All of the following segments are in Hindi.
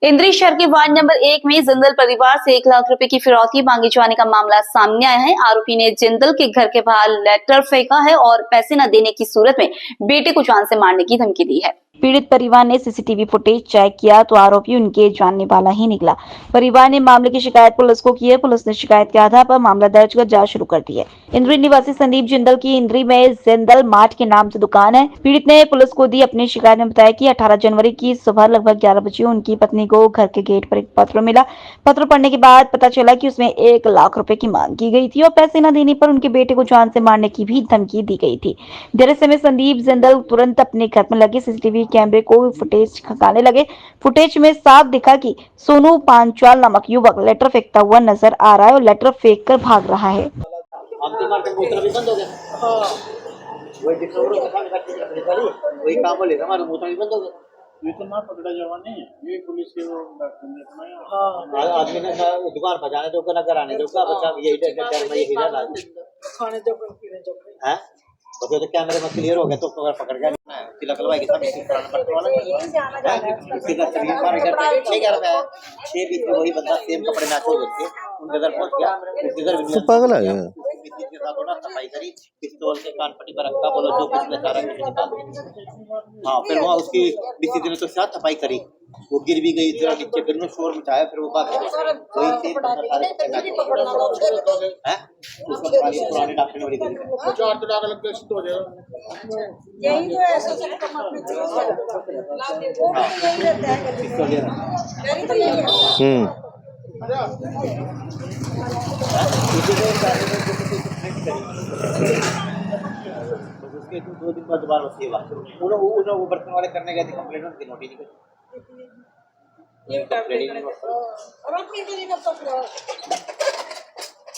इंद्री शहर के वार्ड नंबर 1 में जिंदल परिवार से 1 लाख रुपए की फिरौती मांगे जाने का मामला सामने आया है। आरोपी ने जिंदल के घर के बाहर लेटर फेंका है और पैसे न देने की सूरत में बेटे को जान से मारने की धमकी दी है। पीड़ित परिवार ने सीसीटीवी फुटेज चेक किया तो आरोपी उनके जानने वाला ही निकला। परिवार ने मामले की शिकायत पुलिस को की है। पुलिस ने शिकायत के आधार पर मामला दर्ज कर जांच शुरू कर दी है। इंद्री निवासी संदीप जिंदल की इंद्री में जिंदल मार्ट के नाम से दुकान है। पीड़ित ने पुलिस को दी अपनी शिकायत में बताया कि 18 जनवरी की सुबह लगभग 11 बजे उनकी पत्नी को घर के गेट पर एक पत्र मिला। पत्र पढ़ने के बाद पता चला कि उसमें 1 लाख रुपए की मांग की गई थी और पैसे न देने पर उनके बेटे को जान से मारने की भी धमकी दी गई थी। देर समय संदीप जिंदल तुरंत अपने घर में लगे सीसीटीवी कैमरे को फुटेज खंगालने लगे। फुटेज में साफ दिखा कि सोनू पांचाल नामक युवक लेटर फेंकता हुआ नजर आ रहा है और लेटर फेंक कर भाग रहा है। वही काम बोले हमारा मोटर भी बंद हो गया। ये तो ना पकड़ा जवान नहीं है, ये पुलिस के वो डॉक्टर ने अपनाया। हाँ आदमी ने दुकान पर जाने दो ना कराने दो का बच्चा यही डर में यही रहा खाने दो पीने दो है। बच्चे तो कैमरे में क्लियर हो गया तो पकड़ गया तिलक लगा के सामने पुराना पट्टे वाला उसके घर से भी मार कर 6-11 पे 6 बीच में वही बंदा सेम कपड़े ना छोड़ के उनके घर पहुंच गया। उसके घर भी पागल है के साथ ना सफाई करी, पिस्तौल के कान पट्टी पर रखा, बोलो जो कुछ में सारा कुछ निकाल। हाँ फिर वहाँ उसकी बीसी दिन तो साथ सफाई करी, वो गिर भी गई जरा नीचे, फिर ने शोर मचाया, फिर वो बात वही से है उसको पुराने डॉक्टर ने बड़ी गई 4 लाख लग गए तो हो जाएगा। यही तो ऐसा सब कमाते हैं। उसके 2 दिन बाद दोबारा सेवा वो बर्तन वाले करने गए थे कंप्लेंट उनकी नोटिस नहीं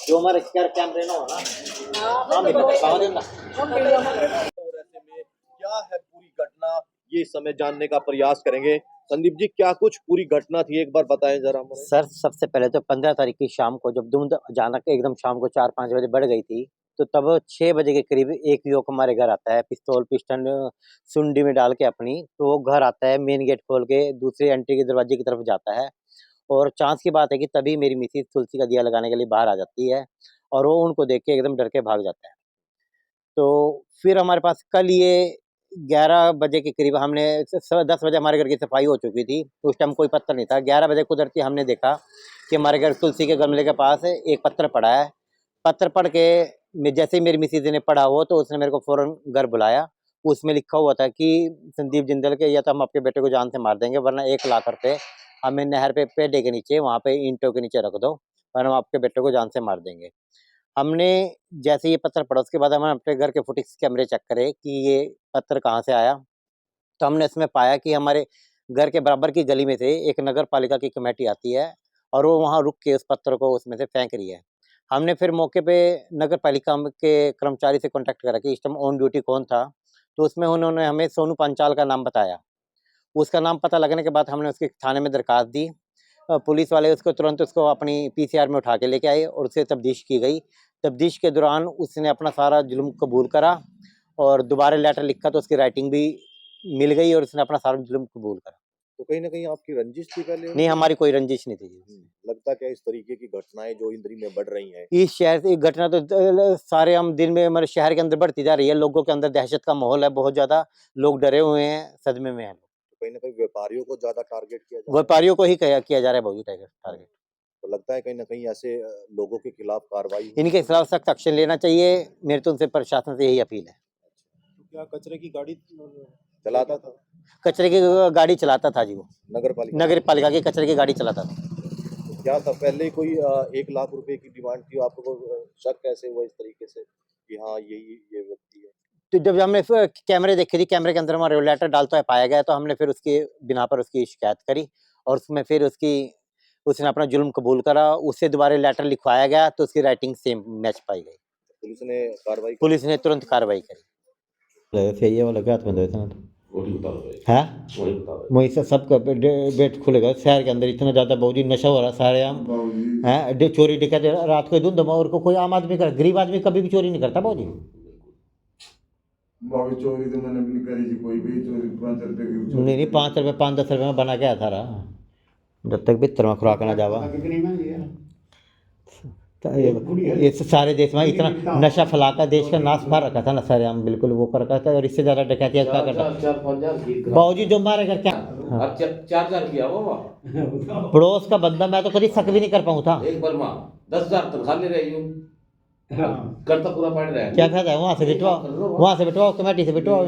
जो हमारे कैमरे ना हो ना क्या है पूरी घटना, ये समय जानने का प्रयास करेंगे। संदीप जी, क्या कुछ पूरी घटना थी, एक बार बताएं जरा हमें। सर सबसे पहले तो 15 तारीख की शाम को जब धुंध अचानक एकदम शाम को 4-5 बजे बढ़ गई थी, तो तब 6 बजे के करीब एक युवक हमारे घर आता है, पिस्तौल पिस्टन सुंडी में डाल के अपनी, तो वो घर आता है, मेन गेट खोल के दूसरे एंट्री के दरवाजे की तरफ जाता है। और चांस की बात है कि तभी मेरी मिसेज तुलसी का दिया लगाने के लिए बाहर आ जाती है और वो उनको देख के एकदम डर के भाग जाता है। तो फिर हमारे पास कल ये 11 बजे के करीब हमने 10 बजे हमारे घर की सफाई हो चुकी थी, तो उस टाइम कोई पत्थर नहीं था। 11 बजे कुदरती हमने देखा कि हमारे घर तुलसी के गमले के पास एक पत्थर पड़ा है। पत्थर पढ़ के जैसे ही मेरी मिसेज ने पढ़ा हो तो उसने मेरे को फौरन घर बुलाया। उसमें लिखा हुआ था कि संदीप जिंदल के या तो हम आपके बेटे को जान से मार देंगे वरना 1 लाख रुपए हमें नहर पे पेड़े के नीचे वहाँ पे ईंटों के नीचे रख दो और हम आपके बेटे को जान से मार देंगे। हमने जैसे ये पत्थर पड़ा उसके बाद हमने अपने घर के फुटेज कैमरे चेक करे कि ये पत्थर कहाँ से आया, तो हमने इसमें पाया कि हमारे घर के बराबर की गली में से एक नगर पालिका की कमेटी आती है और वो वहाँ रुक के उस पत्थर को उसमें से फेंक रही है। हमने फिर मौके पे नगर पालिका के कर्मचारी से कांटेक्ट करा कि इस टाइम ऑन ड्यूटी कौन था, तो उसमें उन्होंने हमें सोनू पांचाल का नाम बताया। उसका नाम पता लगने के बाद हमने उसके थाने में दरखास्त दी। पुलिस वाले उसको तुरंत उसको अपनी पीसीआर में उठा के लेके आए और उसे तफ्तीश की गई। तफ्तीश के दौरान उसने अपना सारा जुल्म कबूल करा और दोबारा लेटर लिखा तो उसकी राइटिंग भी मिल गई और उसने अपना सारा जुल्म कबूल करा। तो कहीं ना कहीं आपकी रंजिश थी पहले? नहीं, हमारी कोई रंजिश नहीं थी। लगता क्या इस तरीके की घटनाएं जो इंद्री में बढ़ रही हैं, इस शहर से घटना तो सारे हम दिन में हमारे शहर के अंदर बढ़ती जा रही है। लोगों के अंदर दहशत का माहौल है, बहुत ज्यादा लोग डरे हुए हैं, सदमे में हैं। तो कहीं ना कहीं व्यापारियों को ज्यादा टारगेट किया जा रहा है। व्यापारियों को ही किया जा रहा है बहुत टारगेट। तो लगता है कहीं ना कहीं ऐसे लोगों के खिलाफ कार्रवाई इनके खिलाफ सख्त एक्शन लेना चाहिए। मेरे तो उनसे प्रशासन से यही अपील है। क्या कचरे की गाड़ी चलाता था? कचरे की गाड़ी चलाता था जी, वो नगर पालिका की कचरे की गाड़ी चलाता था। तो क्या था पहले कोई 1 लाख रुपए की डिमांड थी, आपको शक कैसे हुआ इस तरीके से कि हाँ ये व्यक्ति है? तो जब हमने कैमरे देखे थी, कैमरे के अंदर हमारा लेटर डालता है पाया गया, तो हमने फिर उसके बिना पर उसकी शिकायत करी और उसमें फिर उसने अपना जुल्म कबूल करा। उससे दोबारा लेटर लिखवाया गया तो उसकी राइटिंग सेम मैच पाई गई। पुलिस ने तुरंत कार्रवाई करी। ये वाला क्या है वही सबका बेट खुलेगा शहर के अंदर। इतना ज्यादा बहुत नशा हो रहा सारे आम है, चोरी डकैती रात को धुंध और को कोई आम आदमी कर, गरीब आदमी कभी भी चोरी नहीं करता भाजी। चोरी तो मैंने भी नहीं करी थी, कोई भी चोरी 5 रुपए की नहीं 5 रुपए 5-10 रुपए में बना के आता रहा। जब तक भीतर में खुराक ना जावा। तो ये सारे देश में इतना नशा फैला कर देश का नाश भर रखा था ना सर, हम बिल्कुल वो कर रखा था। और इससे ज़्यादा डकैती क्या करता बाबूजी जो मारे घर क्या चार किया वो पड़ोस का बंदा, मैं तो कभी शक भी नहीं कर पाऊँ था। एक बार माँ 10,000 तनख्वाह ले रही हूँ, करता पूरा पड़ रहा है। क्या फायदा है वहाँ से बिठवाओ कमेटी से बिठवाओ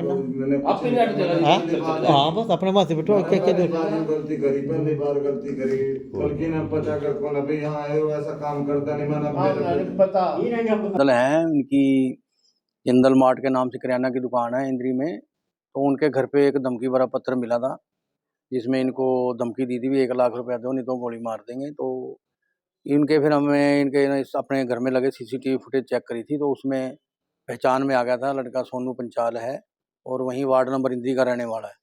अपनी गाड़ी चला हाँ बस अपने वहाँ से बिठवाओ। क्या क्या गलती करी, पहली बार गलती करी, बल्कि ना पता कर कौन अभी यहाँ आए हो ऐसा काम करता नहीं मैंने पता जिंदल हैं उनकी, जिंदल मार्ट के नाम से किराना की दुकान है इंद्री में। तो उनके घर पे एक धमकी भरा पत्र मिला था जिसमें इनको धमकी दी थी 1 लाख रुपया दो नहीं तो गोली मार देंगे। तो इनके फिर हमें इनके अपने घर में लगे सीसीटीवी फुटेज चेक करी थी, तो उसमें पहचान में आ गया था लड़का सोनू पंचाल है और वहीं वार्ड नंबर इंद्री का रहने वाला है।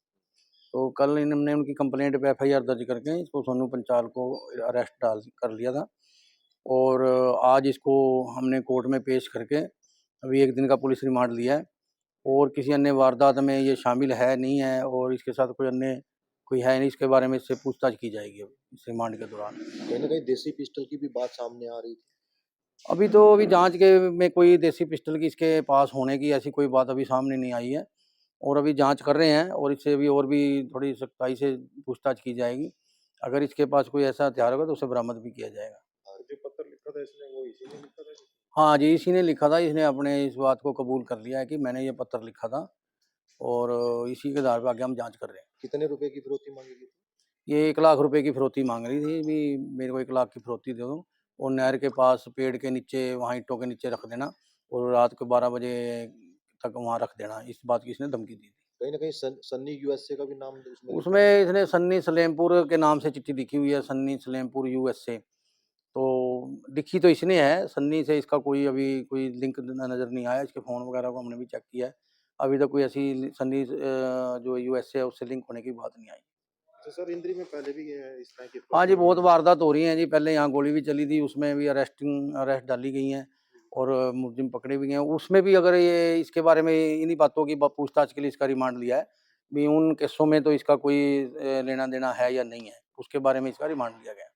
तो कल इन्होंने उनकी कंप्लेंट पे FIR दर्ज करके इसको सोनू पंचाल को अरेस्ट कर लिया था। और आज इसको हमने कोर्ट में पेश करके अभी 1 दिन का पुलिस रिमांड लिया है। और किसी अन्य वारदात में ये शामिल है नहीं है और इसके साथ कोई अन्य कोई है नहीं, इसके बारे में इससे पूछताछ की जाएगी इस रिमांड के दौरान। कहीं ना कहीं देसी पिस्टल की भी बात सामने आ रही थी। अभी जांच के में कोई देसी पिस्टल की इसके पास होने की ऐसी कोई बात अभी सामने नहीं आई है और अभी जांच कर रहे हैं और इससे भी और भी थोड़ी सख्ताई से पूछताछ की जाएगी। अगर इसके पास कोई ऐसा हथियार होगा तो उसे बरामद भी किया जाएगा। जो पत्र लिखा था इसने वो इसी ने लिखा था? हाँ जी, इसी ने लिखा था। इसने अपने इस बात को कबूल कर लिया है कि मैंने ये पत्र लिखा था और इसी के आधार पर आगे हम जांच कर रहे हैं। कितने रुपए की फिरौती मांगी गई? ये 1 लाख रुपए की फिरौती मांग रही थी, भी मेरे को 1 लाख की फिरौती दे दो और नहर के पास पेड़ के नीचे वहाँ ईंटों के नीचे रख देना और रात को 12 बजे तक वहाँ रख देना। इस बात की इसने धमकी दी थी। कहीं ना कहीं सन्नी USA का भी नाम उसमें इसने सन्नी सलेमपुर के नाम से चिट्ठी लिखी हुई है, सन्नी सलेमपुर USA। तो लिखी तो इसने है, सन्नी से इसका कोई अभी कोई लिंक नज़र नहीं आया। इसके फ़ोन वगैरह को हमने भी चेक किया है, अभी तक कोई ऐसी सन्नी जो USA है उससे लिंक होने की बात नहीं आई। सर इंद्री में पहले भी है इस तरह की? हाँ जी, बहुत वारदात हो रही हैं जी। पहले यहाँ गोली भी चली थी, उसमें भी अरेस्ट डाली गई हैं और मुलजिम पकड़े भी गए हैं। उसमें भी अगर ये इसके बारे में इन्हीं बातों की पूछताछ के लिए इसका रिमांड लिया है, भी उन केसों में तो इसका कोई लेना देना है या नहीं है, उसके बारे में इसका रिमांड लिया गया है।